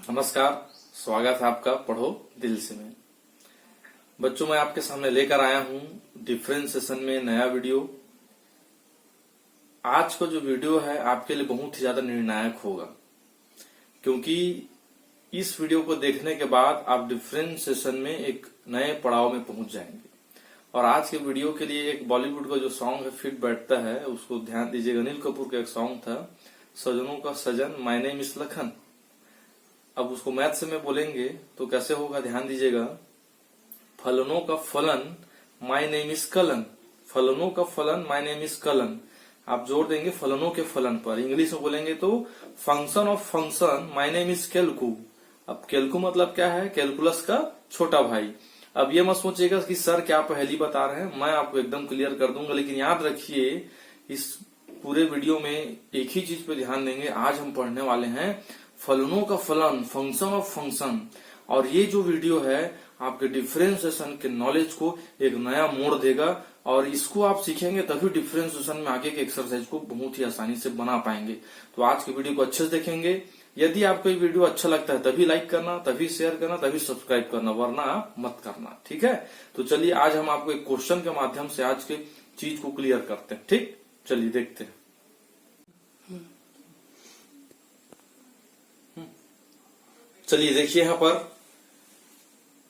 नमस्कार, स्वागत है आपका पढ़ो दिल से में। बच्चों, मैं आपके सामने लेकर आया हूं डिफरेंशिएशन में नया वीडियो। आज का जो वीडियो है आपके लिए बहुत ही ज्यादा निर्णायक होगा, क्योंकि इस वीडियो को देखने के बाद आप डिफरेंशिएशन में एक नए पड़ाव में पहुंच जाएंगे। और आज के वीडियो के लिए एक बॉलीवुड का जो सॉन्ग है फिट बैठता है, उसको ध्यान दीजिएगा। अनिल कपूर का एक सॉन्ग था, सजनों का सजन माय नेम इज लखन। अब उसको मैथ से में बोलेंगे तो कैसे होगा, ध्यान दीजिएगा। फलनों का फलन माय नेम इज कलन, फलनों का फलन माय नेम इज कलन। आप जोड़ देंगे फलनों के फलन पर। इंग्लिश में बोलेंगे तो function of function my name is Calcu. अब कैलकू मतलब क्या है? कैलकुलस का छोटा भाई। अब ये मत सोचिएगा कि सर क्या पहेली बता रहे हैं, मैं आपको एकदम क्लियर कर दूंगा। लेकिन याद रखिए, इस पूरे वीडियो में एक ही चीज पे ध्यान देंगे। आज हम पढ़ने वाले हैं फलनों का फलन, फंक्शन ऑफ फंक्शन। और ये जो वीडियो है आपके डिफरेंशिएशन के नॉलेज को एक नया मोड़ देगा, और इसको आप सीखेंगे तभी डिफरेंशिएशन में आगे के एक्सरसाइज को बहुत ही आसानी से बना पाएंगे। तो आज के वीडियो को अच्छे से देखेंगे। यदि आपको ये वीडियो अच्छा लगता है तभी लाइक करना, तभी शेयर करना, तभी सब्सक्राइब करना, वरना आप मत करना। ठीक है? तो चलिए आज हम आपको एक क्वेश्चन के माध्यम से आज के चीज को क्लियर करते हैं। ठीक, चलिए देखते हैं। चलिए देखिए, यहां पर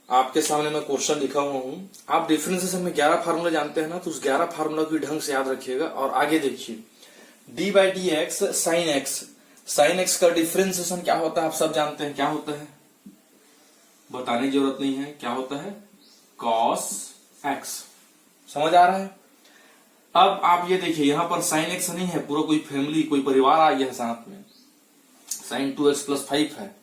आपके सामने मैं क्वेश्चन लिखा हुआ हूं। आप डिफरेंशिएशन में 11 फार्मूला जानते हैं ना, तो उस 11 फार्मूला को ढंग से याद रखिएगा। और आगे देखिए, D by D x sine x. Sine x का डिफरेंशिएशन क्या होता है? आप सब जानते हैं क्या होता है, बताने की जरूरत नहीं है। क्या होता है? Cos x. समझ आ रहा है? अब आप ये देखिए, यहां पर साइन एक्स नहीं है, पूरा कोई फैमिली, कोई परिवार आ गया है साथ में। साइन 2x + 5 है,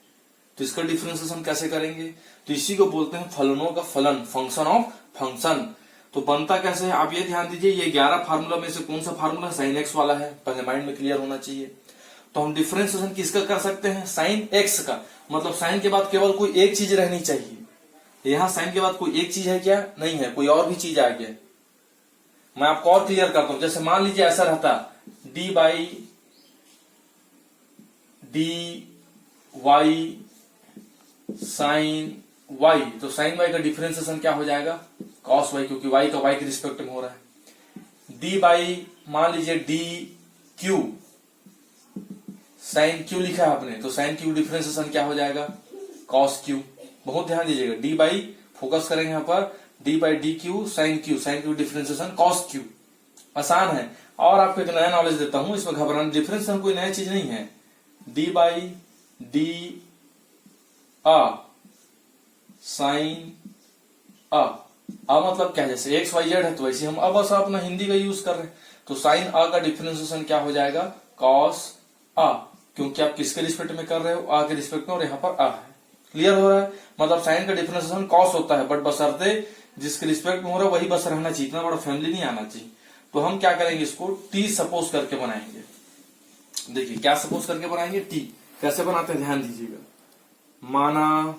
तो इसका डिफरेंशिएशन कैसे करेंगे? तो इसी को बोलते हैं फलनों का फलन, फंक्शन ऑफ फंक्शन। तो बनता कैसे है आप ये ध्यान दीजिए। ये 11 फार्मूला में से कौन सा फार्मूला साइन एक्स वाला है, पहले माइंड में क्लियर होना चाहिए। तो हम डिफरेंशिएशन किसका कर सकते हैं? साइन एक्स का। मतलब साइन के बाद केवल कोई एक चीज रहनी चाहिए। यहाँ साइन के बाद कोई एक चीज है क्या? नहीं है, कोई और भी चीज आ गया। मैं आपको और क्लियर करता हूं। जैसे मान लीजिए ऐसा रहता, d by d y sine y, तो साइन वाई का डिफरेंशिएशन क्या हो जाएगा? कॉस वाई, क्योंकि वाई का वाई के रिस्पेक्ट में हो रहा है। डी बाई मान लीजिए डी क्यू, साइन क्यू लिखा है आपने, तो साइन क्यू डिफरेंशिएशन क्या हो जाएगा? Cos q. बहुत ध्यान दीजिएगा, डी बाई फोकस करेंगे यहां पर, d by d q sine q differentiation cos q. आसान है। और आपको एक नया नॉलेज देता हूं, इसमें घबराना, डिफरेंशिएशन कोई नया चीज नहीं है। डी बाई डी साइन मतलब क्या है? जैसे एक्स वाई जेड है, तो वैसे हम बस अपना हिंदी का यूज कर रहे हैं। तो साइन का डिफरेंशिएशन क्या हो जाएगा? कॉस क्योंकि आप किसके रिस्पेक्ट में कर रहे हो? के रिस्पेक्ट में, और यहाँ पर है। क्लियर हो रहा है? मतलब साइन का डिफरेंशिएशन कॉस होता है, बट बशर्ते जिसके रिस्पेक्ट में हो रहा है वही बस रहना चाहिए, इतना बड़ा फैमिली नहीं आना चाहिए। तो हम क्या करेंगे, इसको टी सपोज करके बनाएंगे। देखिए क्या सपोज करके बनाएंगे? टी। कैसे बनाते हैं ध्यान दीजिएगा। माना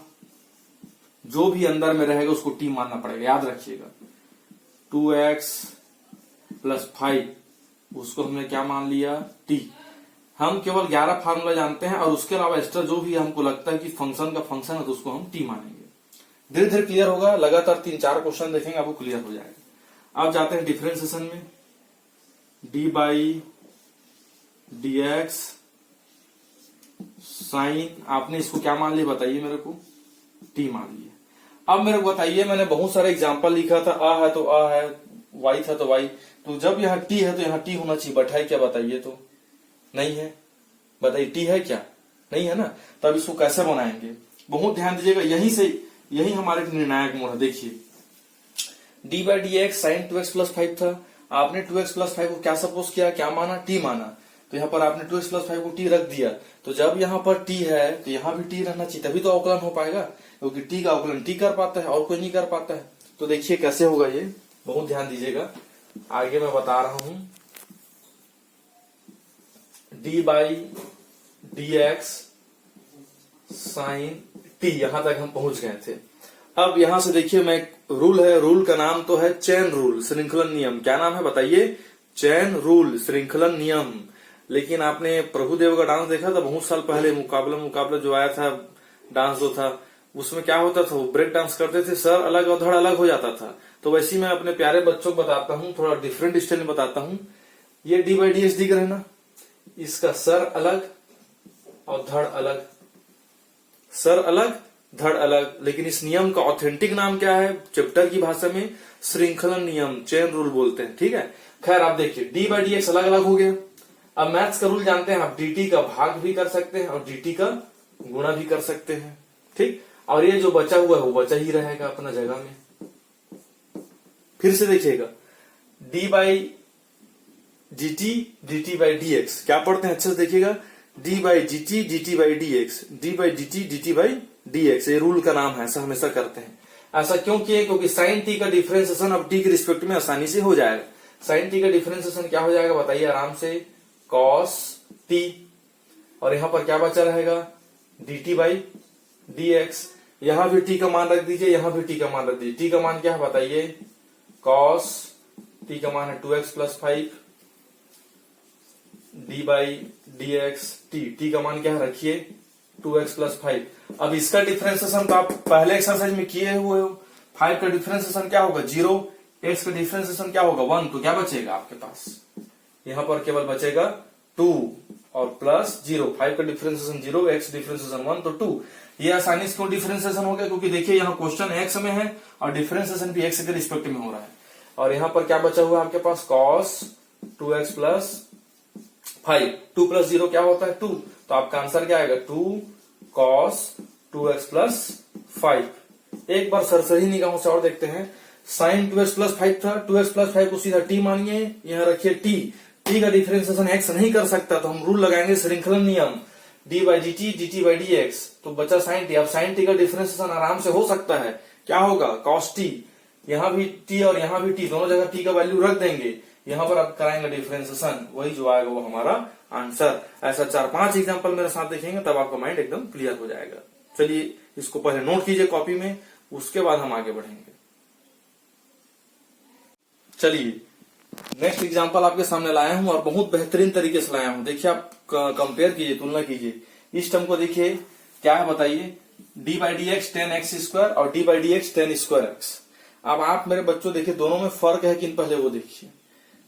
जो भी अंदर में रहेगा उसको टी मानना पड़ेगा, याद रखिएगा। 2x + 5 उसको हमने क्या मान लिया? टी। हम केवल 11 फार्मूला जानते हैं, और उसके अलावा एक्स्ट्रा जो भी हमको लगता है कि फंक्शन का फंक्शन है, तो उसको हम टी मानेंगे। धीरे धीरे क्लियर होगा, लगातार 3-4 क्वेश्चन देखेंगे आपको क्लियर हो जाएगा। अब जाते हैं डिफरेंशिएशन में। D by D x sine, आपने इसको क्या मान लिया बताइए मेरे को? टी मान लिया। अब मेरे को बताइए, मैंने बहुत सारे एग्जांपल लिखा था, है तो है, वाई था तो वाई, तो जब यहाँ टी है तो यहाँ टी होना चाहिए। बट है क्या बताइए? तो नहीं है। बताइए टी है क्या? नहीं है ना। तब इसको कैसे बनाएंगे? बहुत ध्यान दीजिएगा, यही हमारे निर्णायक मोड़ है। देखिए, D by D x sine 2x + 5 था, आपने 2x + 5 को क्या सपोज किया, क्या माना? टी माना। तो यहाँ पर आपने 2x + 5 को टी रख दिया, तो जब यहाँ पर टी है तो यहाँ भी टी रहना चाहिए, तभी तो अवकलन हो पाएगा, क्योंकि टी का अवकलन टी कर पाता है और कोई नहीं कर पाता है। तो देखिए कैसे होगा ये, बहुत ध्यान दीजिएगा। आगे मैं बता रहा हूं, d by D x sine t, यहां तक हम पहुंच गए थे। अब यहां से देखिए, मैं रूल है, रूल का नाम तो है चेन रूल, श्रृंखलन नियम। क्या नाम है बताइए? चेन रूल, श्रृंखलन नियम। लेकिन आपने प्रभुदेव का डांस देखा था बहुत साल पहले, मुकाबला जो आया था डांस जो था उसमें क्या होता था, वो ब्रेक डांस करते थे, सर अलग और धड़ अलग हो जाता था। तो वैसे ही मैं अपने प्यारे बच्चों को बताता हूँ, थोड़ा डिफरेंट स्टाइल में बताता हूँ। ये डी बाई डी एक्स दिख रहे हैं ना, इसका सर अलग और धड़ अलग, सर अलग धड़ अलग। लेकिन इस नियम का ऑथेंटिक नाम क्या है, चैप्टर की भाषा में श्रृंखलन नियम, चेन रूल बोलते हैं। ठीक है, खैर आप देखिए डी बाई डी एक्स अलग अलग हो गया। अब मैथ्स का रूल जानते हैं आप, dt का भाग भी कर सकते हैं और dt का गुणा भी कर सकते हैं। ठीक, और ये जो बचा हुआ है वो बचा ही रहेगा अपना जगह में। फिर से देखिएगा, d by dt by dx, क्या पढ़ते हैं अच्छे से देखिएगा, d by dt by dx, d by dt by dx, ये रूल का नाम है, ऐसा हमेशा करते हैं। ऐसा क्यों किए, क्योंकि साइन t का डिफरेंशिएशन अब t के रिस्पेक्ट में आसानी से हो जाएगा। साइन t का डिफरेंशिएशन क्या हो जाएगा बताइए आराम से, cos t, और यहां पर क्या बचा रहेगा, dt बाई dx। यहां भी t का मान रख दीजिए, यहां भी t का मान रख दीजिए। t का मान क्या है बताइए, cos t का मान है 2x plus 5 d by dx, t का मान क्या है रखिए 2x प्लस 5। अब इसका डिफरेंशिएशन तो आप पहले एक्सरसाइज में किए हुए हो। 5 का डिफरेंशिएशन क्या होगा 0, x का डिफरेंशिएशन क्या होगा 1, तो क्या बचेगा आपके पास, यहां पर केवल बचेगा 2 और प्लस 0। 5 का डिफरेंशिएशन 0, x डिफरेंशिएशन 1 तो 2। ये आसानी से क्यों डिफरेंशिएशन हो गया, क्योंकि देखिए यहाँ क्वेश्चन x में है और डिफरेंशिएशन भी x के रिस्पेक्ट में हो रहा है। और यहाँ पर क्या बचा हुआ है आपके पास, cos 2x प्लस 5, 2 प्लस 0 क्या होता है 2, तो आपका आंसर क्या आएगा 2 cos 2x प्लस 5। एक बार सरसरी निगाहों से और देखते हैं, साइन 2x प्लस 5 था, 2x प्लस 5 को सीधा t मानिए, यहाँ रखिए t का डिफरेंशिएशन x नहीं कर सकता, तो हम रूल लगाएंगे श्रृंखलन नियम, d by dt by dx, तो बचा साइन t। अब साइन t का डिफरेंशिएशन आराम से हो सकता है, क्या होगा cos t, यहाँ भी t और यहाँ भी t, दोनों जगह t का वैल्यू रख देंगे, यहाँ पर आप कराएंगे डिफरेंशिएशन, वही जो आएगा वो हमारा आंसर। ऐसा 4-5 एग्जांपल मेरे साथ देखेंगे तब आपका माइंड एकदम क्लियर हो जाएगा। चलिए इसको पहले नोट कीजिए कॉपी में, उसके बाद हम आगे बढ़ेंगे। चलिए नेक्स्ट एग्जांपल आपके सामने लाया हूं और बहुत बेहतरीन तरीके से लाया हूं। देखिए आप कंपेयर कीजिए, तुलना कीजिए। इस टर्म को देखिए क्या है बताइए, d by D x 10x square और d by D x 10 square x. अब आप मेरे बच्चों देखिए दोनों में फर्क है कि पहले वो देखिए,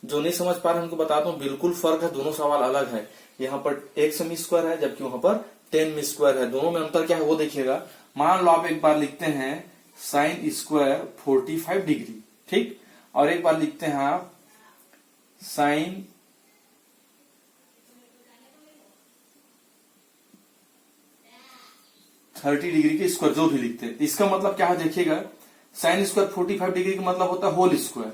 जो नहीं समझ पा रहे हैं उनको बताता हूँ, बिल्कुल फर्क है, दोनों सवाल अलग है। यहाँ पर x में स्क्वायर है जबकि वहां पर 10 में स्क्वायर है, दोनों में अंतर क्या है वो देखिएगा। मान लो आप एक बार लिखते हैं साइन स्क्वायर 45 डिग्री, ठीक, और एक बार लिखते हैं आप साइन 30 डिग्री के स्क्वायर, जो भी लिखते हैं। इसका मतलब क्या है देखिएगा, साइन स्क्वायर 45 डिग्री का मतलब होता है होल स्क्वायर,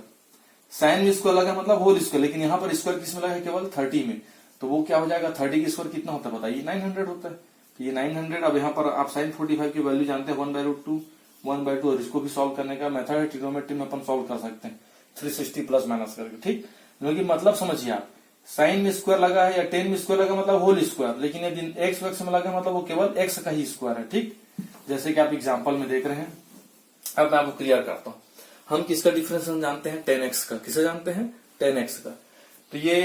साइन में स्क्वायर लगा मतलब होल स्क्वायर, लेकिन यहाँ पर स्क्वायर किस में लगा है, केवल 30 में, तो वो क्या हो जाएगा 30 की स्क्वायर कितना होता है बताइए 900 होता है, तो ये 900। अब यहाँ पर आप साइन 45 की वैल्यू जानते हैं 1/√2, 1/2, और इसको भी सॉल्व करने का मेथड है ट्रिग्नोमेट्री में, अपन सॉल्व कर सकते हैं 360 प्लस माइनस करके, ठीक। क्योंकि मतलब समझिए आप, साइन में स्क्वायर लगा है या 10 में स्क्वायर लगा मतलब होल स्क्वायर, लेकिन यदि एक्स वैक्स में लगा मतलब वो केवल एक्स का ही स्क्वायर है, ठीक, जैसे कि आप एग्जाम्पल में देख रहे हैं। अब मैं आपको क्लियर करता हूं, हम किसका डिफरेंशिएशन जानते हैं 10x का, किसे जानते हैं 10x का। तो ये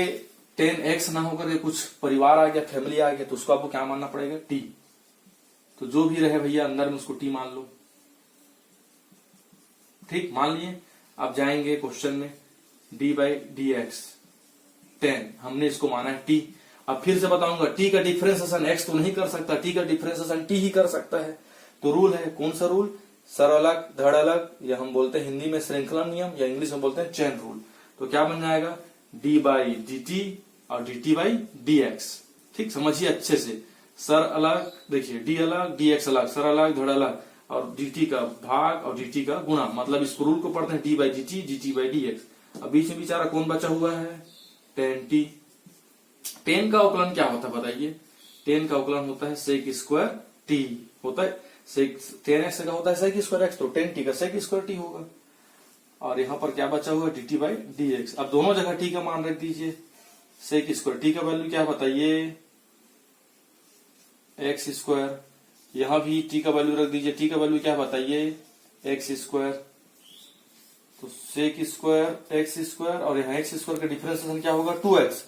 10x ना होकर के कुछ परिवार आ गया, फैमिली आ गया, तो उसको आपको क्या मानना पड़ेगा t, तो जो भी रहे भैया अंदर में उसको t मान लो, ठीक, मान लिए। आप जाएंगे क्वेश्चन में d बाई डी एक्स 10, हमने इसको माना है t। अब फिर से बताऊंगा t का डिफरेंशिएशन x तो नहीं कर सकता, t का डिफरेंशिएशन t ही कर सकता है। तो रूल है, कौन सा रूल, सर अलग धड़ अलग, या हम बोलते हैं हिंदी में श्रृंखलन नियम, या इंग्लिश में बोलते हैं चेन रूल। तो क्या बन जाएगा d बाई dt और dt बाई dx, ठीक, समझिए अच्छे से। सर अलग देखिए, d अलग dx अलग, सर अलग धड़ अलग, और dt का भाग और dt का गुणा, मतलब इस रूल को पढ़ते हैं d by dt by dx। अब बीच में बेचारा कौन बचा हुआ है 10t। 10 का अवकलन क्या होता है बताइए, 10 का अवकलन होता है sec स्क्वायर t, होता है 10x का होता है sec स्क्वायर x, तो 10t का sec स्क्वायर t होगा। और यहाँ पर क्या बचा हुआ dt बाई dx। अब दोनों जगह t का मान रख दीजिए, sec स्क्वायर t का वैल्यू क्या है बताइए x स्क्वायर, यहाँ भी t का वैल्यू रख दीजिए, t का वैल्यू क्या है बताइए x स्क्वायर, तो sec स्क्वायर x स्क्वायर, और यहाँ x स्क्वायर का डिफरेंशिएशन क्या होगा 2x।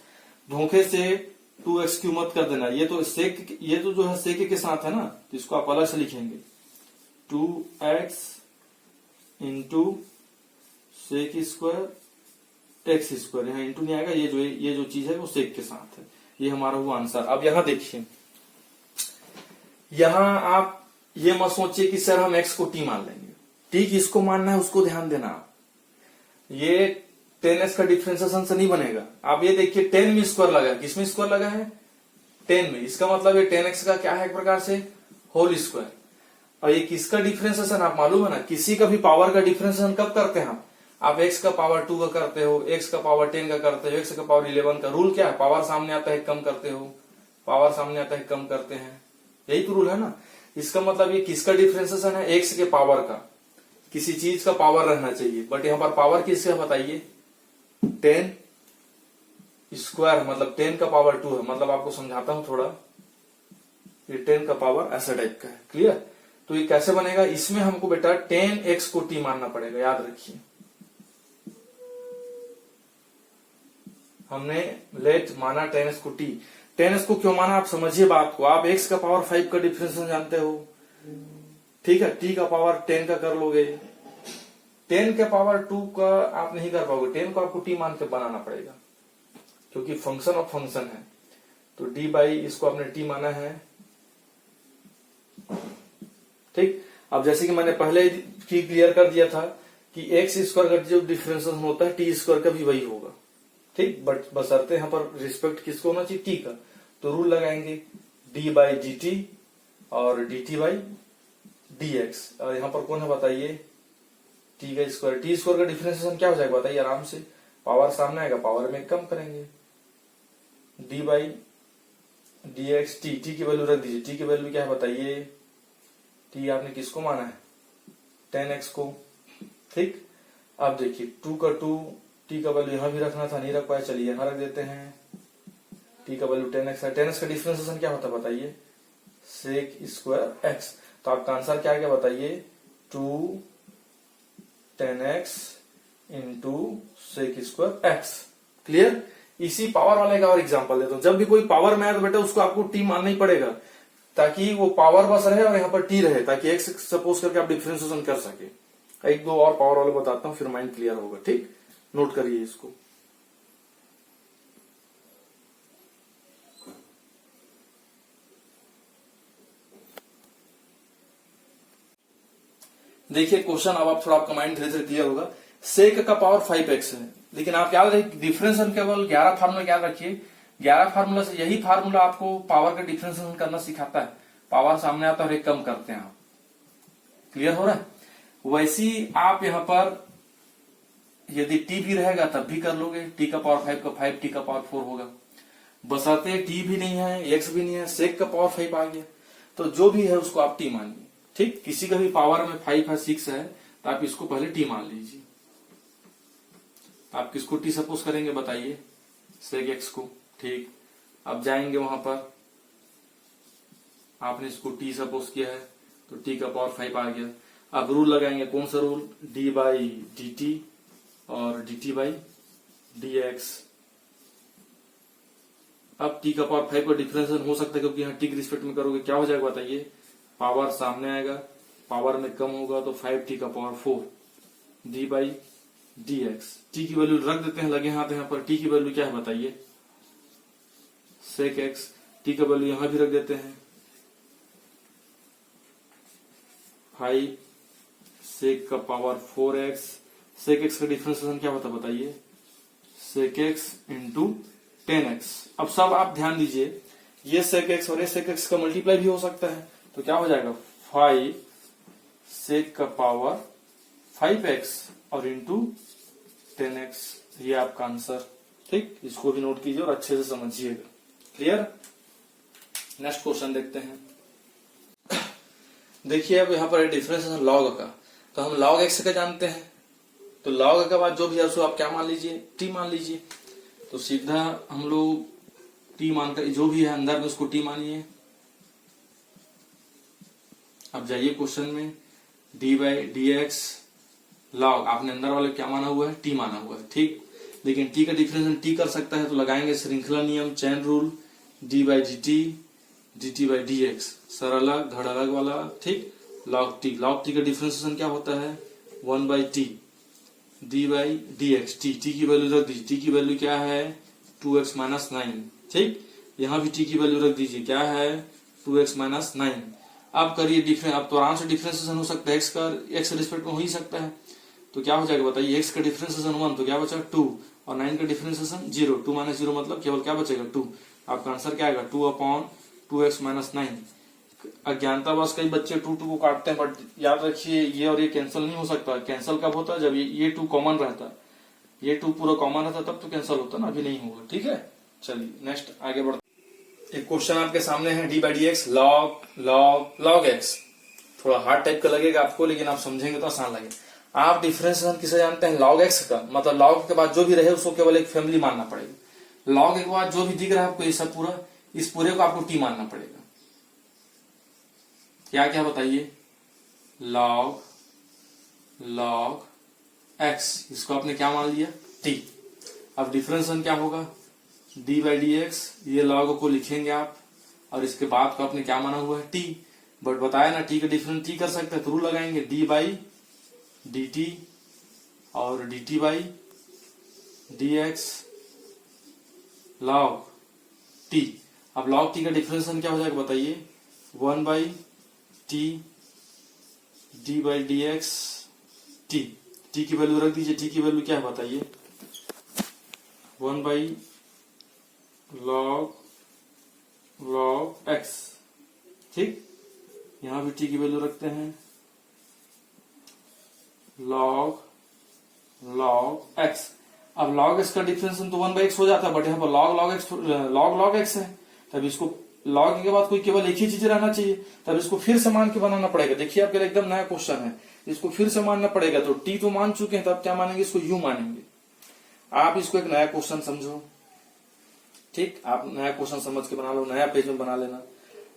धोखे से 2x क्यू मत कर देना, ये तो जो है सेक के साथ है ना, तो इसको आप अलग से लिखेंगे 2x into sec square x square, यहाँ इंटू नहीं आएगा, ये जो चीज है वो सेक के साथ है। ये हमारा हुआ आंसर। अब यहाँ देखिए, यहाँ आप ये मत सोचिए कि सर हम x को t मान लेंगे, t किसको मानना है उसको ध्यान देना। ये 10x का डिफरेंशिएशन से नहीं बनेगा। आप ये देखिए 10 में स्क्वायर लगा है, किसमें स्क्वायर लगा है 10 में, इसका मतलब ये 10x का क्या है एक प्रकार से होल स्क्वायर। और ये किसका डिफरेंशिएशन आप मालूम है ना, किसी का भी पावर का डिफरेंशिएशन कब करते हैं आप x का पावर 2 का करते हो, x का पावर 10 का करते हो, x का पावर 11 का। रूल क्या है, पावर सामने आता है कम करते हो, पावर सामने आता है कम करते हैं, यही तो रूल है ना। इसका मतलब ये किसका डिफरेंशिएशन है, x के पावर का, किसी चीज का पावर रहना चाहिए, बट यहाँ पर पावर किसका बताइए 10 स्क्वायर, मतलब 10 का पावर 2 है। मतलब आपको समझाता हूं थोड़ा, ये 10 का पावर ऐसा टाइप का है, क्लियर। तो ये कैसे बनेगा, इसमें हमको बेटा 10x को t मानना पड़ेगा, याद रखिए। हमने लेट माना 10x को t, 10x को क्यों माना आप समझिए बात को। आप x का पावर 5 का डिफरेंशिएशन जानते हो, ठीक है, t का पावर 10 का कर लोगे, 10 के पावर 2 का आप नहीं कर पाओगे, 10 को आपको t मान के बनाना पड़ेगा, क्योंकि फंक्शन ऑफ फंक्शन है। तो d बाई इसको आपने t माना है, ठीक। अब जैसे कि मैंने पहले ही क्लियर कर दिया था कि एक्स स्क्वायर का जो डिफरेंशिएशन होता है टी स्क्वायर का भी वही होगा, ठीक। बट बशर्ते यहाँ पर रिस्पेक्ट किसको होना चाहिए, टी का। तो रूल लगाएंगे डी बाई डी टी और D T by D X. और यहाँ पर कौन है बताइए, टी का स्क्वायर। टी स्क्वायर का डिफरेंशिएशन क्या हो जाएगा बताइए आराम से, पावर सामने आएगा, पावर में कम करेंगे, D by D x T. T की वैल्यू रख दीजिए, टी की वैल्यू क्या है बताइए, टी आपने किसको माना है 10x को, ठीक। अब देखिए 2 का 2, टी का वैल्यू यहां भी रखना था, नहीं रख पाया, चलिए यहां रख देते हैं। टी का वैल्यू 10x है, 10x का डिफरेंशिएशन क्या होता है बताइए सेक स्क्वायर x। तो आपका आंसर क्या है बताइए 2 10x into sec square x, clear. इसी पावर वाले का और एग्जांपल देता हूं। जब भी कोई पावर में आए तो बेटा उसको आपको टी मानना ही पड़ेगा, ताकि वो पावर बस रहे और यहाँ पर टी रहे, ताकि एक्स सपोज करके आप डिफरेंशिएशन कर सके। एक दो और पावर वाले बताता हूं, फिर माइंड क्लियर होगा, ठीक। नोट करिए इसको। देखिए क्वेश्चन, अब आप थोड़ा आपका माइंड धीरे धीरे क्लियर होगा। सेक का पावर 5x है, लेकिन आप याद रखिए डिफरेंशिएशन केवल 11 फार्मूला याद रखिए, 11 फार्मूला से यही फार्मूला आपको पावर का डिफरेंशिएशन करना सिखाता है। पावर सामने आता है और एक कम करते हैं आप, क्लियर हो रहा है। वैसी आप यहां पर यदि टी भी रहेगा तब भी कर लोगे, टी का पावर 5 का 5, टी का पावर 4 होगा। बसाते टी भी नहीं है, एक्स भी नहीं है, सेक का पावर 5 आ गया, तो जो भी है उसको आप टी मानिए, ठीक। किसी का भी पावर में 5 है 6 है तो आप इसको पहले टी मान लीजिए। आप किसको टी सपोज करेंगे बताइए, सेक एक्स को, ठीक। अब जाएंगे वहां पर, आपने इसको टी सपोज किया है तो टी का पावर 5 आ गया। अब रूल लगाएंगे, कौन सा rule, D by D T और D T by D X. अब टी का पावर 5 का डिफरेंशिएशन हो सकता है, क्योंकि यहाँ टी के रिस्पेक्ट में करोगे क्या हो जाएगा बताइए, पावर सामने आएगा, पावर में कम होगा तो 5t का power 4 D by D x. T की वैल्यू रख देते हैं लगे हाथ, यहाँ पर टी की वैल्यू क्या है बताइए सेक एक्स। टी का वैल्यू यहां भी रख देते हैं 5 सेक का पावर 4x। सेक एक्स का डिफरेंशिएशन क्या होता है बताइए सेक एक्स इंटू 10x। अब सब आप ध्यान दीजिए, ये सेक एक्स और ये सेक एक्स का मल्टीप्लाई भी हो सकता है, तो क्या हो जाएगा 5 सेक का पावर 5x और इंटू 10x। ये आपका आंसर, ठीक। इसको भी नोट कीजिए और अच्छे से समझिएगा, क्लियर। नेक्स्ट क्वेश्चन देखते हैं। देखिए अब यहाँ पर डिफरेंशिएशन लॉग का, तो हम लॉग एक्स का जानते हैं, तो लॉग के बाद जो भी है उसको आप क्या मान लीजिए टी मान लीजिए। तो सीधा हम लोग टी मानकर जो भी है अंदर में उसको टी मानिए। अब जाइए क्वेश्चन में, d by D X log, आपने अंदर वाले क्या माना हुआ है टी माना हुआ है, ठीक। लेकिन टी का डिफरेंशिएशन टी कर सकता है, तो लगाएंगे श्रृंखला नियम chain rule, D by D T, D T by D x, sir अलग धड़ अलग वाला, ठीक। लॉग टी का डिफरेंशिएशन क्या होता है, 1 by T D by D x, T की वैल्यू रख दीजिए, टी की वैल्यू क्या है 2x माइनस 9, ठीक। यहाँ भी टी की वैल्यू रख दीजिए, क्या है 2x माइनस 9। अब करिए डिफरेंस, अब तो आराम से डिफरेंशिएशन हो सकता है, एक्स के रिस्पेक्ट में हो ही सकता है। तो क्या हो जाएगा बताइए, एक्स का डिफरेंशिएशन 1 तो क्या बचा 2, और 9 का डिफरेंशिएशन 0, 2 माइनस 0 मतलब केवल क्या बचेगा 2। आपका आंसर क्या आएगा 2/2x माइनस 9। अज्ञानता बस कई बच्चे 2 को काटते हैं, बट याद रखिए ये और ये कैंसिल नहीं हो सकता। कैंसिल कब होता है, जब ये 2 कॉमन रहता है, ये 2 पूरा कॉमन रहता तब तो कैंसिल होता ना, अभी नहीं होगा, ठीक है। चलिए नेक्स्ट आगे बढ़ते। एक क्वेश्चन आपके सामने है D by D X log x. थोड़ा हार्ड टाइप का लगेगा आपको, लेकिन आप समझेंगे तो आसान लगेगा। आप डिफरेंशिएशन किसे जानते हैं, लॉग एक्स का, मतलब लॉग के बाद जो भी रहे उसको केवल एक फैमिली मानना पड़ेगा। लॉग के बाद जो भी दिख रहा है आपको ये सब पूरा, इस पूरे को आपको टी मानना पड़ेगा। क्या क्या बताइए, लॉग एक्स, इसको आपने क्या मान लिया टी। अब डिफरेंशिएशन क्या होगा, डी बाई डी एक्स, ये लॉग को लिखेंगे आप, और इसके बाद को आपने क्या माना हुआ है टी। बट बताया ना टी का डिफरेंस टी कर सकते हैं, तो रूल लगाएंगे डी बाई डी टी और D T by D X log T. अब लॉग टी का डिफरेंशिएशन क्या हो जाएगा बताइए, 1 by T D by D x T. T की वैल्यू रख दीजिए, टी की वैल्यू क्या है बताइए, 1 बाई लॉग एक्स, ठीक। यहां भी टी की वैल्यू रखते हैं, लॉग एक्स। अब लॉग एक्स का डिफरेंशिएशन तो 1 बाई एक्स हो जाता है, बट यहाँ पर लॉग एक्स है, तब इसको लॉग के बाद कोई केवल एक ही चीज रहना चाहिए, तब इसको फिर से मान के बनाना पड़ेगा। देखिए आपके लिए एकदम नया क्वेश्चन है, इसको फिर से मानना पड़ेगा। तो टी तो मान चुके हैं, तब क्या मानेंगे, इसको यू मानेंगे। आप इसको एक नया क्वेश्चन समझो, ठीक। आप नया क्वेश्चन समझ के बना लो, नया पेज में बना लेना।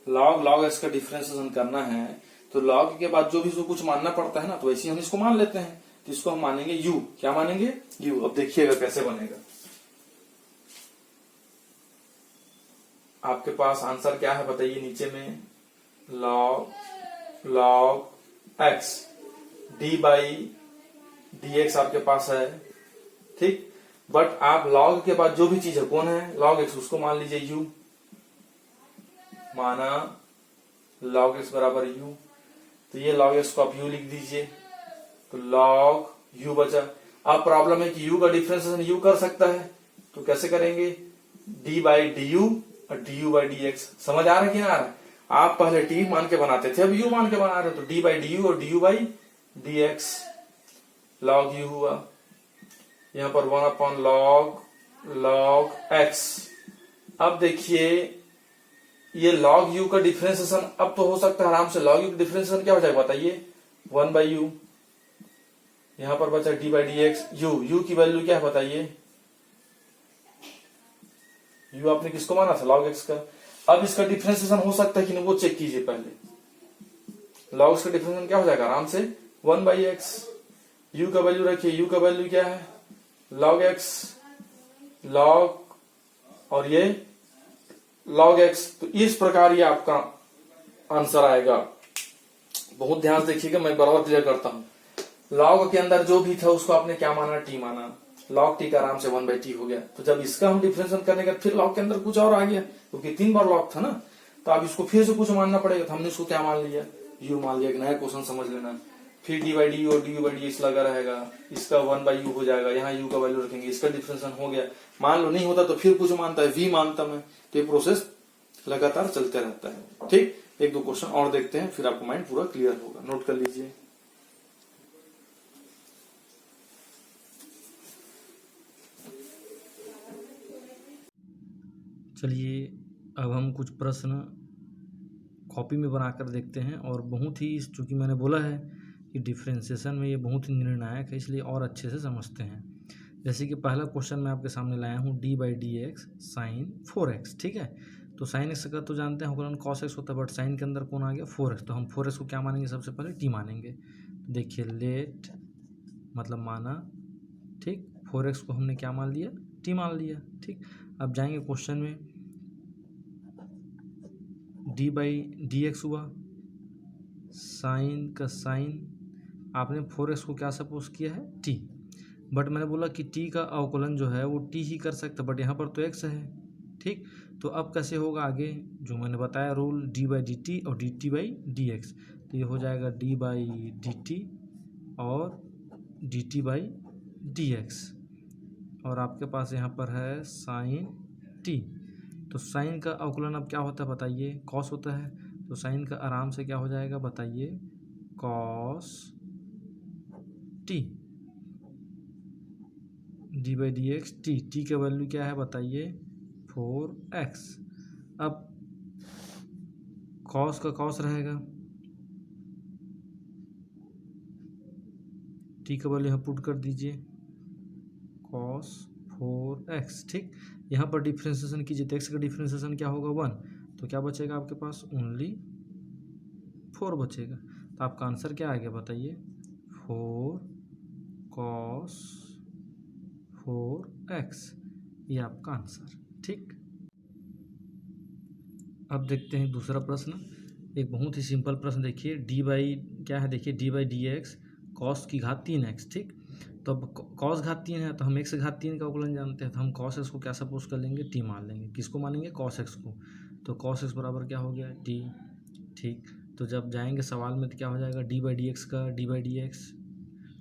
लॉग एक्स का डिफरेंशिएशन करना है, तो लॉग के बाद जो भी जो कुछ मानना पड़ता है ना, तो वैसे हम इसको मान लेते हैं। तो इसको हम मानेंगे यू, क्या मानेंगे यू। अब देखिएगा कैसे बनेगा। आपके पास आंसर क्या है बताइए, नीचे में log x D by D x आपके पास है, ठीक। बट आप लॉग के बाद जो भी चीज है, कौन है लॉग एक्स, उसको मान लीजिए यू, माना लॉग एक्स बराबर यू। तो ये लॉग एक्स को आप यू लिख दीजिए, तो लॉग यू बचा। अब प्रॉब्लम है कि यू का डिफरेंशिएशन यू कर सकता है, तो कैसे करेंगे, डी बाई डी यू और D you by D x. समझ आ रहा है कि ना आ रहा है, आप पहले टी मान के बनाते थे, अब यू मान के बना रहे, तो डी बाई डी यू और D you by D X log you हुआ। यहां पर 1 लॉग एक्स। अब देखिए ये लॉग यू का डिफरेंशिएशन अब तो हो सकता है आराम से, लॉग यू का डिफरेंशिएशन क्या हो जाएगा बताइए, 1 बाई यू। यहां पर बचा D by D x, you की वैल्यू क्या है बताइए, यू आपने किसको माना था लॉग एक्स का। अब इसका डिफरेंशिएशन हो सकता है कि नहीं, वो चेक कीजिए पहले। लॉग का डिफरेंशिएशन क्या हो जाएगा आराम से 1 बाई एक्स। यू का वैल्यू रखिए, यू का वैल्यू क्या है लॉग एक्स, लॉग और ये लॉग एक्स। तो इस प्रकार ये आपका आंसर आएगा। बहुत ध्यान से देखिएगा, मैं बराबर क्लियर करता हूं। लॉग के अंदर जो भी था उसको आपने क्या माना, टी माना, लॉग टी का आराम से 1 बाई टी हो गया। तो जब इसका हम डिफरेंशिएशन करने का, फिर लॉग के अंदर कुछ और आ गया, क्योंकि 3 बार लॉग था ना, तो अब इसको फिर से कुछ मानना पड़ेगा। तो हमने इसको क्या मान लिया, यू मान लिया। एक नया क्वेश्चन समझ लेना। फिर डी बाई डी और D you by D x लगा रहेगा, इसका 1 बाई यू हो जाएगा, यहाँ यू का वैल्यू रखेंगे, इसका डिफरेंशिएशन हो गया। मान लो नहीं होता तो फिर कुछ मानता है, वी मानता मैं। तो ये प्रोसेस लगातार चलते रहता है, ठीक। 1-2 क्वेश्चन और देखते हैं, फिर आपको माइंड पूरा क्लियर होगा। नोट कर लीजिए। चलिए अब हम कुछ प्रश्न कॉपी में बनाकर देखते हैं, और बहुत ही, चूंकि मैंने बोला है कि डिफरेंशिएशन में ये बहुत ही निर्णायक है, इसलिए और अच्छे से समझते हैं। जैसे कि पहला क्वेश्चन मैं आपके सामने लाया हूँ, d by D x sine 4x, ठीक है। तो साइन एक्स का तो जानते हैं होगा कॉस एक्स होता है, बट साइन के अंदर कौन आ गया 4x। तो हम 4x को क्या मानेंगे, सबसे पहले टी मानेंगे। तो देखिए लेट मतलब माना, ठीक। 4x को हमने क्या मान लिया, टी मान लिया, ठीक। अब जाएंगे क्वेश्चन में, डी बाई डी एक्स हुआ, साइन का साइन, आपने 4x को क्या सपोज किया है t, बट मैंने बोला कि t का अवकलन जो है वो t ही कर सकता, बट यहाँ पर तो x है। ठीक, तो अब कैसे होगा आगे, जो मैंने बताया rule, D by D T और D T by D X, तो ये हो जाएगा डी बाई डी टी और D T by D X, और आपके पास यहाँ पर है साइन टी। तो साइन का अवकलन अब क्या होता है बताइए, कॉस होता है, तो साइन का आराम से क्या हो जाएगा बताइए, cos T, D by D x T, T का वैल्यू क्या है बताइए 4x। अब कॉस का कॉस रहेगा, टी का वैल्यू यहाँ पुट कर दीजिए कॉस 4x। ठीक, यहाँ पर डिफ्रेंशिएशन कीजिए तो x का डिफ्रेंशिएशन क्या होगा 1, तो क्या बचेगा आपके पास ओनली 4 बचेगा। तो आपका आंसर क्या आ गया बताइए 4 cos 4x, ये आपका आंसर। ठीक, अब देखते हैं दूसरा प्रश्न, एक बहुत ही सिंपल प्रश्न देखिए, डी बाई क्या है देखिए, D by D x cos की घात 3x। ठीक, तो अब कॉस घात 3 है तो हम x घात 3 का अवकलन जानते हैं, तो हम कॉस एक्स को क्या सपोज कर लेंगे t मान लेंगे। किसको मानेंगे, कॉस एक्स को, तो कॉस एक्स बराबर क्या हो गया t। ठीक, तो जब जाएंगे सवाल में तो क्या हो जाएगा डी बाई डी एक्स का D by D x,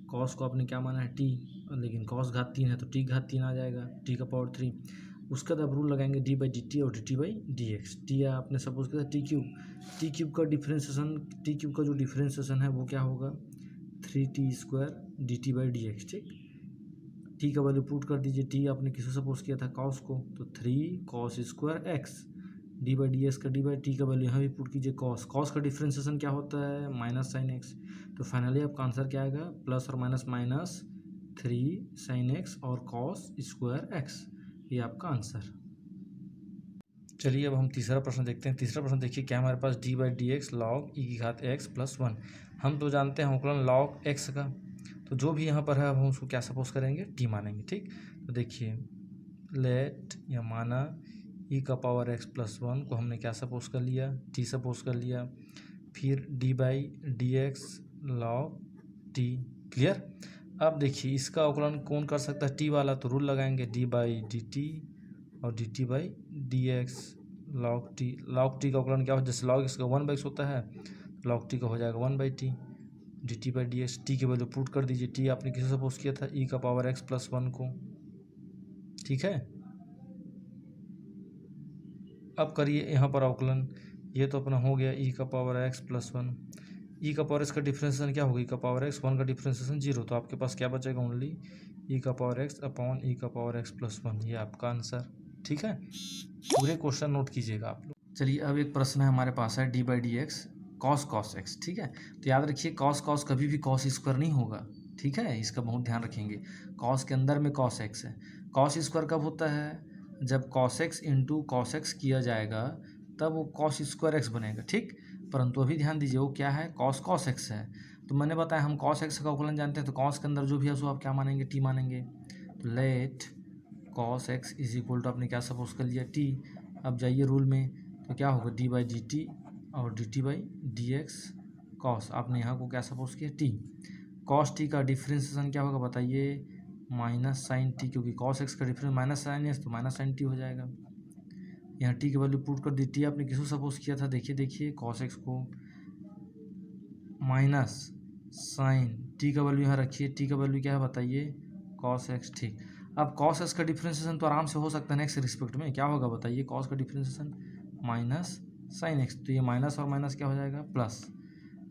cos को आपने क्या माना है t, लेकिन कॉस घात 3 है तो t घात 3 आ जाएगा, t का पावर 3। उसके बाद आप रूल लगाएंगे डी बाई डी टी और D T by D x, T आपने सपोज किया टी क्यूब का डिफ्रेंशिएशन, टी क्यूब का जो डिफ्रेंशिएशन है वो क्या होगा 3t² D T by D x. ठीक, टी का वैल्यू पुट कर दीजिए, टी आपने किसको सपोज किया था कॉस को, तो 3 cos² x, D by D x का डी बाई टी का वैल्यू यहाँ भी पुट कीजिए कॉस, कॉस का डिफ्रेंशिएशन क्या होता है माइनस साइन एक्स, तो फाइनली आपका आंसर क्या आएगा प्लस और माइनस माइनस 3 साइन एक्स और cos² x, ये आपका आंसर। चलिए अब हम तीसरा प्रश्न देखते हैं। तीसरा प्रश्न देखिए क्या हमारे पास D by D X log E की घात x प्लस 1, हम तो जानते हैं अवकलन लॉग x का, तो जो भी यहाँ पर है अब हम उसको क्या सपोज करेंगे t मानेंगे। ठीक, तो देखिए लेट या माना e का पावर x प्लस 1 को हमने क्या सपोज कर लिया t सपोज कर लिया, फिर D by D X log t। Clear, अब देखिए इसका अवकलन कौन कर सकता है t वाला, तो रूल लगाएंगे डी बाई डी टी और D T by D X log T. Log T का अवकलन क्या हो, जैसे लॉग एक्स का 1/x होता है, लॉग टी का हो जाएगा 1/t, D T by D x, T के वैल्यू पुट कर दीजिए, टी आपने किसे सपोज किया था e का पावर x प्लस 1 को। ठीक है, अब करिए यहाँ पर अवकलन, ये तो अपना हो गया e का पावर x प्लस 1, e का पावर x का डिफ्रेंशिएशन क्या होगा e का पावर x, 1 का डिफ्रेंशिएशन 0, तो आपके पास क्या बचेगा ओनली e का पावर x अपॉन e का पावर x प्लस 1, ये आपका आंसर। ठीक है, पूरे क्वेश्चन नोट कीजिएगा आप लोग। चलिए अब एक प्रश्न है हमारे पास है D by D x cos x. ठीक है, तो याद रखिए कॉस कभी भी कॉस स्क्वायर नहीं होगा। ठीक है, इसका बहुत ध्यान रखेंगे, कॉस के अंदर में कॉस एक्स है, कॉस स्क्वायर कब होता है जब cos x into cos x किया जाएगा तब वो कॉस स्क्वायर एक्स बनेगा। ठीक, परंतु अभी ध्यान दीजिए वो क्या है कॉस एक्स है, तो मैंने बताया हम कॉस एक्स का अवकलन जानते हैं, तो कॉस के अंदर जो भी है उसको आप क्या मानेंगे टी मानेंगे, तो let cos x is equal to आपने क्या सपोज कर लिया टी। अब जाइए रूल में, तो क्या होगा डी बाई डी टी और D T by D x cos, आपने यहाँ को क्या सपोज किया टी, कॉस टी का डिफ्रेंशिएशन क्या होगा बताइए माइनस साइन टी, क्योंकि कॉस एक्स का डिफरेंस माइनस साइन एक्स तो माइनस साइन टी हो जाएगा। यहाँ टी की वैल्यू पुट कर दी, टी आपने किसको सपोज किया था देखिए कॉस एक्स को माइनस साइन टी का वैल्यू यहाँ रखिए, टी का वैल्यू क्या है बताइए कॉस एक्स। ठीक, अब कॉस एक्स का डिफ्रेंशिएशन तो आराम से हो सकता है नेक्स्ट रिस्पेक्ट में, क्या होगा बताइए कॉस का डिफ्रेंशिएशन माइनस साइन एक्स, तो ये माइनस और माइनस क्या हो जाएगा प्लस,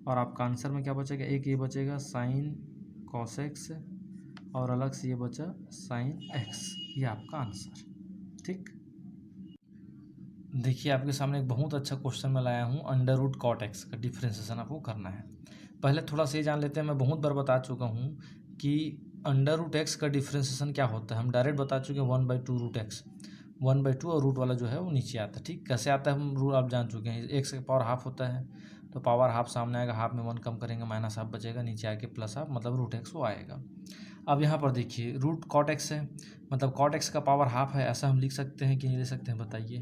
और आपका आंसर में क्या बचेगा एक ये बचेगा साइन कॉस एक्स और अलग से ये बचा साइन एक्स, ये आपका आंसर। ठीक, देखिए आपके सामने एक बहुत अच्छा क्वेश्चन मैं लाया हूँ, अंडर रूट कॉट एक्स का डिफ्रेंशिएशन आपको करना है। पहले थोड़ा सा ये जान लेते हैं, मैं बहुत बार बता चुका हूँ कि अंडर रूट एक्स का डिफ्रेंशिएशन क्या होता है, हम डायरेक्ट बता चुके हैं 1/2 रूट एक्स, 1/2 और रूट वाला जो है वो नीचे आता है। ठीक, कैसे आता है हम रूल आप जान चुके हैं, एक्स का पावर हाफ होता है तो पावर हाफ सामने आएगा, हाफ में 1 कम करेंगे माइनस हाफ बचेगा, नीचे आके प्लस हाफ मतलब रूट एक्स वो आएगा। अब यहाँ पर देखिए रूट कॉट एक्स है, मतलब कॉट एक्स का पावर हाफ है, ऐसा हम लिख सकते हैं कि नहीं लिख सकते हैं बताइए,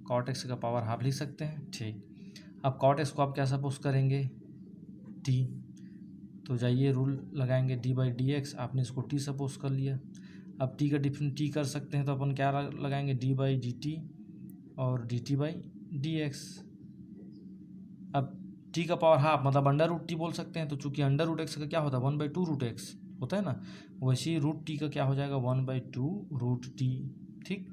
कॉट एक्स का पावर हाफ लिख सकते हैं। ठीक, अब कॉट एक्स को आप क्या सपोज करेंगे, टी, तो जाइए रूल लगाएंगे डी बाई डी एक्स, आपने इसको टी सपोज कर लिया। अब टी का डिफरेंस टी कर सकते हैं तो अपन क्या लगाएंगे, डी बाई डी टी और D T by D X. अब टी का पावर हाफ मतलब अंडर रूट टी बोल सकते हैं, तो चूंकि अंडर रूट एक्स का क्या होता है 1/2 रूट एक्स होता है ना, वैसे ही रूट टी का क्या हो जाएगा 1/2 रूट टी। ठीक,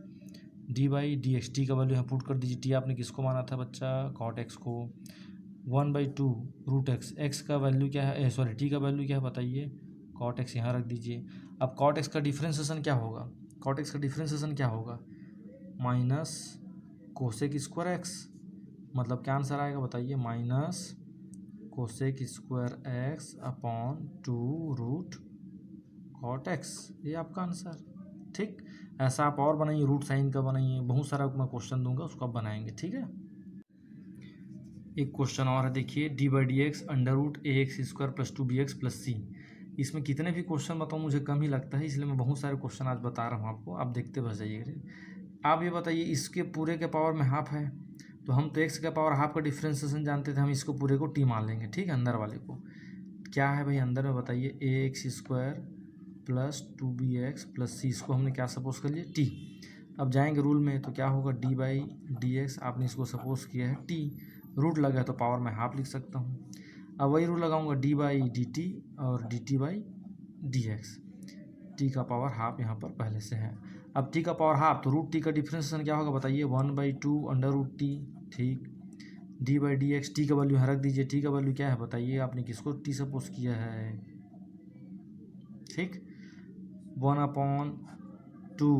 D by D x, T का वैल्यू यहाँ पुट कर दीजिए। टी आपने किसको माना था बच्चा, कॉट एक्स को। 1/2 रूट एक्स, एक्स का वैल्यू क्या है, सॉरी टी का वैल्यू क्या है बताइए, कॉट एक्स यहाँ रख दीजिए। अब कॉट एक्स का डिफ्रेंसिएशन क्या होगा, कॉट एक्स का डिफ्रेंसिएशन क्या होगा, माइनस कोसेक स्क्वायर एक्स, मतलब क्या आंसर आएगा बताइए, minus cosec square x upon 2 root cot x, ये आपका आंसर। ठीक, ऐसा आप और बनाइए, रूट साइन का बनाइए, बहुत सारा मैं क्वेश्चन दूंगा उसको आप बनाएंगे। ठीक है, एक क्वेश्चन और है देखिए, D by D x under root A X square plus 2bx plus C. इसमें कितने भी क्वेश्चन बताऊँ मुझे कम ही लगता है, इसलिए मैं बहुत सारे क्वेश्चन आज बता रहा हूँ आपको, आप देखते बस जाइएगा। आप ये बताइए इसके पूरे के पावर में हाफ है, तो हम तो एक्स का पावर हाफ का डिफ्रेंसिएशन जानते थे, हम इसको पूरे को टी मान लेंगे। ठीक है, अंदर वाले को क्या है भाई, अंदर में बताइए A X square plus 2bx plus C, इसको हमने क्या सपोज कर लिया, टी। अब जाएंगे रूल में तो क्या होगा, डी बाई डी एक्स, आपने इसको सपोज किया है टी, रूट लगा है तो पावर में हाफ लिख सकता हूँ। अब वही रूल लगाऊंगा डी बाई डी टी और D T by D x, T का पावर हाफ यहाँ पर पहले से है। अब टी का पावर हाफ तो रूट टी का डिफ्रेंसिएशन क्या होगा बताइए, 1/2 अंडर रूट टी। ठीक, D by D x, T का वैल्यू यहाँ रख दीजिए, टी का वैल्यू क्या है बताइए, आपने किसको टी सपोज किया है। ठीक, 1/2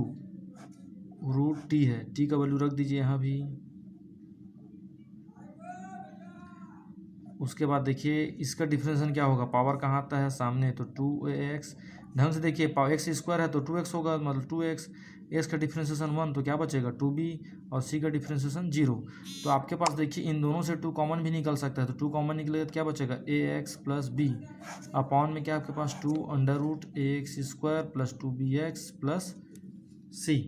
रूट टी है, टी का वैल्यू रख दीजिए यहाँ भी। उसके बाद देखिए इसका डिफरेंशिएशन क्या होगा, पावर कहाँ आता है सामने, तो 2x, ढंग से देखिए पावर एक्स स्क्वायर है तो 2x होगा, मतलब 2x, एक्स का डिफरेंशिएशन 1 तो क्या बचेगा 2b, और c का डिफरेंशिएशन 0। तो आपके पास देखिए इन दोनों से 2 कॉमन भी निकल सकता है, तो 2 कॉमन निकलेगा तो क्या बचेगा ax प्लस बी, अपॉन में क्या आपके पास 2 under root ax square plus 2bx plus c।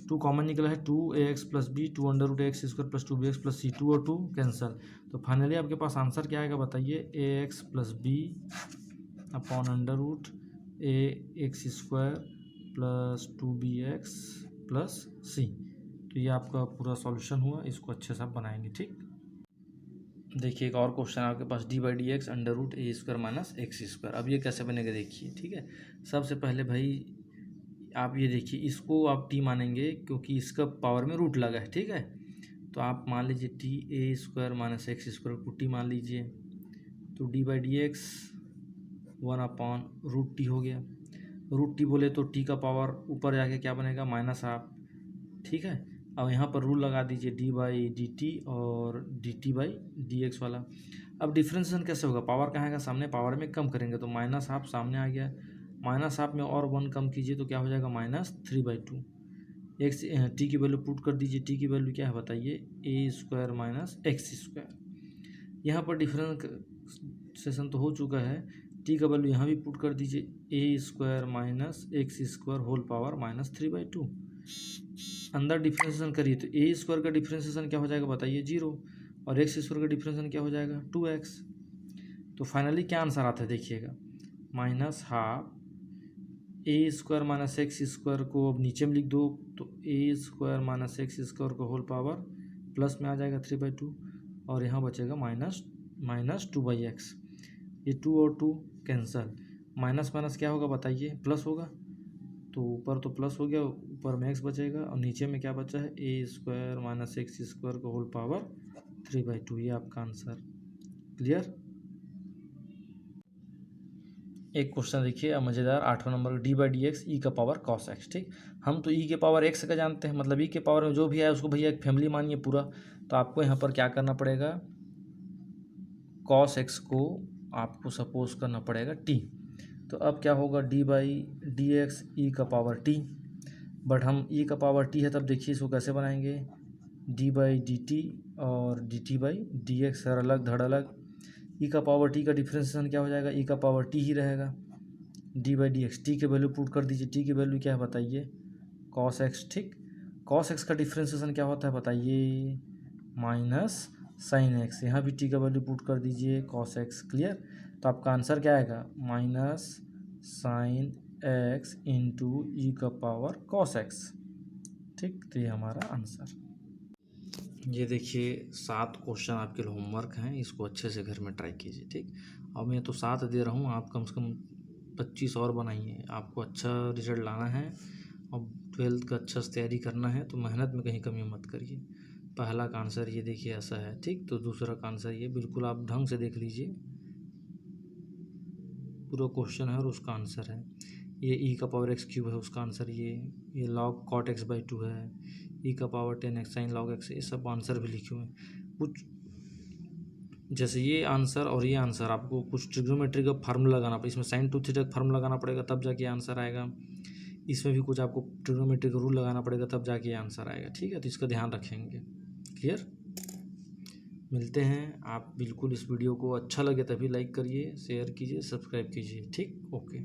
2 common निकला है 2ax plus B, 2 under root X square plus 2bx plus C, 2 और 2 कैंसल, तो फाइनली आपके पास आंसर क्या आएगा बताइए, ax plus B upon under root ax square plus 2bx plus C. तो ये आपका पूरा सॉल्यूशन हुआ, इसको अच्छे से आप बनाएंगे। ठीक, देखिए एक और क्वेश्चन आपके पास, D by D x under root a square minus x square. अब ये कैसे बनेगा देखिए। ठीक है, सबसे पहले भाई आप ये देखिए, इसको आप टी मानेंगे क्योंकि इसका पावर में रूट लगा है। ठीक है, तो आप मान लीजिए T A square minus x square को टी मान लीजिए, तो D by D x 1/√t हो गया। रूट टी बोले तो टी का पावर ऊपर जाके क्या बनेगा, माइनस हाफ। ठीक है, अब यहाँ पर रूल लगा दीजिए डी बाई डी टी और D T by D x वाला। अब डिफ्रेंशिएशन कैसे होगा, पावर कहाँ आएगा सामने, पावर में कम करेंगे तो माइनस हाफ सामने आ गया, माइनस हाफ में और 1 कम कीजिए तो क्या हो जाएगा -3/2। एक्स टी की वैल्यू पुट कर दीजिए, टी की वैल्यू क्या है बताइए, ए स्क्वायर माइनस एक्स स्क्वायर। यहाँ पर डिफरेंशिएशन तो हो चुका है, टी का वैल्यू यहाँ भी पुट कर दीजिए, a square minus x square whole power -3/2। अंदर डिफरेंशिएशन करिए तो ए स्क्वायर का डिफरेंशिएशन क्या हो जाएगा बताइए 0, और एक्स स्क्वायर का डिफरेंशिएशन क्या हो जाएगा 2x। तो फाइनली क्या आंसर आता है देखिएगा, -12 ए स्क्वायर माइनस एक्स स्क्वायर को अब नीचे में लिख दो तो ए स्क्वायर माइनस एक्स स्क्वायर का होल पावर प्लस में आ जाएगा 3/2, और यहाँ बचेगा -2/x। ये 2 और 2 कैंसल, माइनस माइनस क्या होगा बताइए, प्लस होगा, तो ऊपर तो प्लस हो गया, ऊपर में x बचेगा और नीचे में क्या बचा है, ए स्क्वायर माइनस एक्स स्क्वायर का होल पावर 3/2। ये आपका आंसर। क्लियर। एक क्वेश्चन देखिए अब मज़ेदार, 8वां number, d by D x e का पावर कॉस एक्स। ठीक, हम तो ई के पावर एक्स का जानते हैं, मतलब ई के पावर में जो भी आए उसको भैया एक फैमिली मानिए पूरा, तो आपको यहाँ पर क्या करना पड़ेगा, कॉस एक्स को आपको सपोज करना पड़ेगा टी। तो अब क्या होगा, D by D x e का पावर टी, बट हम ई का पावर टी है, तब देखिए इसको कैसे बनाएंगे, डी बाई डी टी और D T by D x, sir अलग धड़ अलग। ई का पावर टी का डिफरेंशिएशन क्या हो जाएगा, ई का पावर टी ही रहेगा, D by D x, T के वैल्यू पुट कर दीजिए, टी की वैल्यू क्या है बताइए, कॉस एक्स। ठीक, कॉस एक्स का डिफ्रेंसिएशन क्या होता है बताइए, माइनस साइन एक्स। यहाँ भी टी का वैल्यू पुट कर दीजिए, कॉस एक्स। क्लियर? तो आपका आंसर क्या आएगा, माइनस साइन एक्स इंटू ई का पावर कॉस एक्स। ठीक, तो ये हमारा आंसर। ये देखिए 7 क्वेश्चन आपके लिए होमवर्क हैं, इसको अच्छे से घर में ट्राई कीजिए। ठीक, अब मैं तो 7 दे रहा हूँ, आप कम से कम 25 और बनाइए। आपको अच्छा रिजल्ट लाना है और 12th का अच्छा से तैयारी करना है, तो मेहनत में कहीं कमी मत करिए। पहला का आंसर ये देखिए ऐसा है। ठीक, तो दूसरा का आंसर ये, बिल्कुल आप ढंग से देख लीजिए, पूरा क्वेश्चन है और उसका आंसर है ये। ई का पावर एक्स क्यूब है, उसका आंसर ये लॉग कॉट एक्स बाई 2 है। ई का power 10x sign log x, ये सब आंसर भी लिखे हुए हैं। कुछ जैसे ये आंसर और ये आंसर, आपको कुछ ट्रिग्नोमेट्री का फार्मूला लगाना पड़ेगा, इसमें साइन 2 थीटा का फार्मूला लगाना पड़ेगा तब जाके आंसर आएगा। इसमें भी कुछ आपको ट्रिग्नोमेट्री का रूल लगाना पड़ेगा तब जाके आंसर आएगा। ठीक है, तो इसका ध्यान रखेंगे। क्लियर? मिलते हैं। आप बिल्कुल इस वीडियो को अच्छा लगे तभी लाइक करिए, शेयर कीजिए, सब्सक्राइब कीजिए। ठीक, ओके।